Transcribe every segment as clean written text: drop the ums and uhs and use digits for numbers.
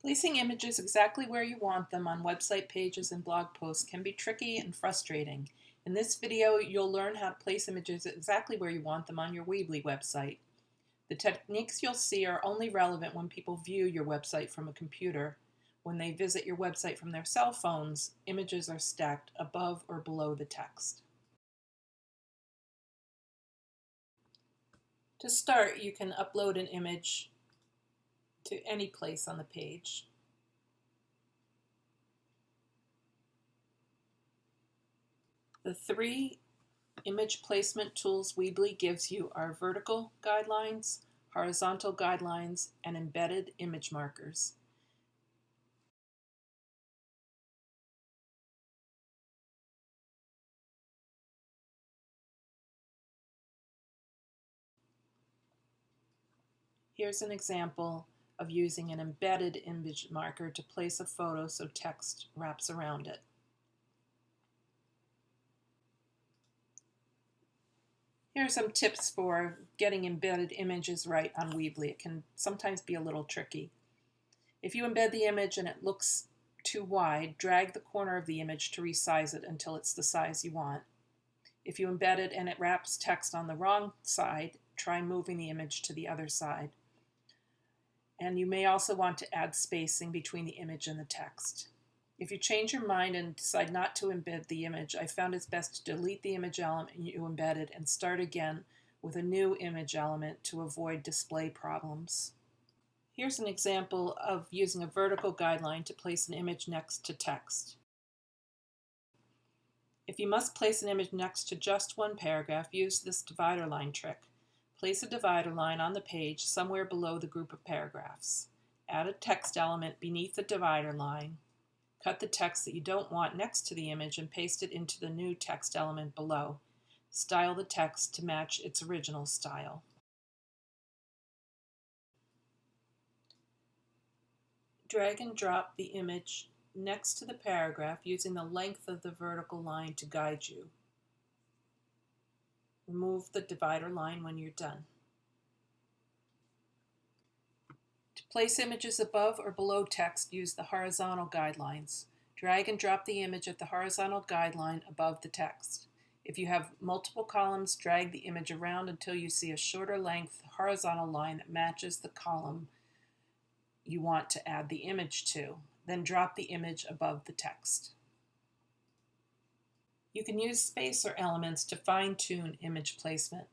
Placing images exactly where you want them on website pages and blog posts can be tricky and frustrating. In this video, you'll learn how to place images exactly where you want them on your Weebly website. The techniques you'll see are only relevant when people view your website from a computer. When they visit your website from their cell phones, images are stacked above or below the text. To start, you can upload an image to any place on the page. The three image placement tools Weebly gives you are vertical guidelines, horizontal guidelines, and embedded image markers. Here's an example of using an embedded image marker to place a photo so text wraps around it. Here are some tips for getting embedded images right on Weebly. It can sometimes be a little tricky. If you embed the image and it looks too wide, drag the corner of the image to resize it until it's the size you want. If you embed it and it wraps text on the wrong side, try moving the image to the other side. And you may also want to add spacing between the image and the text. If you change your mind and decide not to embed the image, I found it's best to delete the image element you embedded and start again with a new image element to avoid display problems. Here's an example of using a vertical guideline to place an image next to text. If you must place an image next to just one paragraph, use this divider line trick. Place a divider line on the page somewhere below the group of paragraphs. Add a text element beneath the divider line. Cut the text that you don't want next to the image and paste it into the new text element below. Style the text to match its original style. Drag and drop the image next to the paragraph using the length of the vertical line to guide you. Remove the divider line when you're done. To place images above or below text, use the horizontal guidelines. Drag and drop the image at the horizontal guideline above the text. If you have multiple columns, drag the image around until you see a shorter length horizontal line that matches the column you want to add the image to. Then drop the image above the text. You can use spacer elements to fine-tune image placement.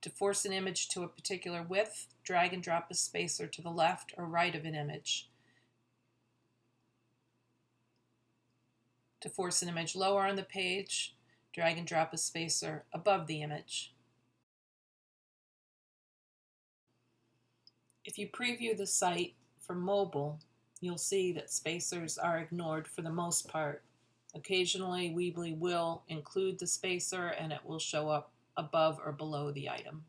To force an image to a particular width, drag and drop a spacer to the left or right of an image. To force an image lower on the page, drag and drop a spacer above the image. If you preview the site for mobile, you'll see that spacers are ignored for the most part. Occasionally, Weebly will include the spacer and it will show up above or below the item.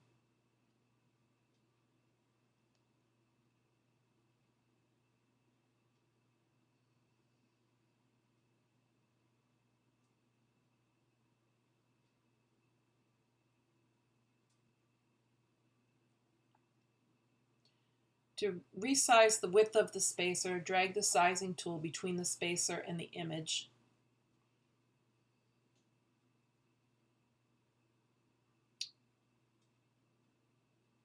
To resize the width of the spacer, drag the sizing tool between the spacer and the image.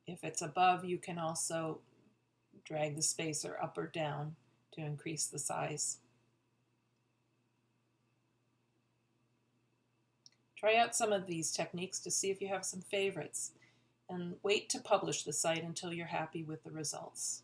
If it's above, you can also drag the spacer up or down to increase the size. Try out some of these techniques to see if you have some favorites, and wait to publish the site until you're happy with the results.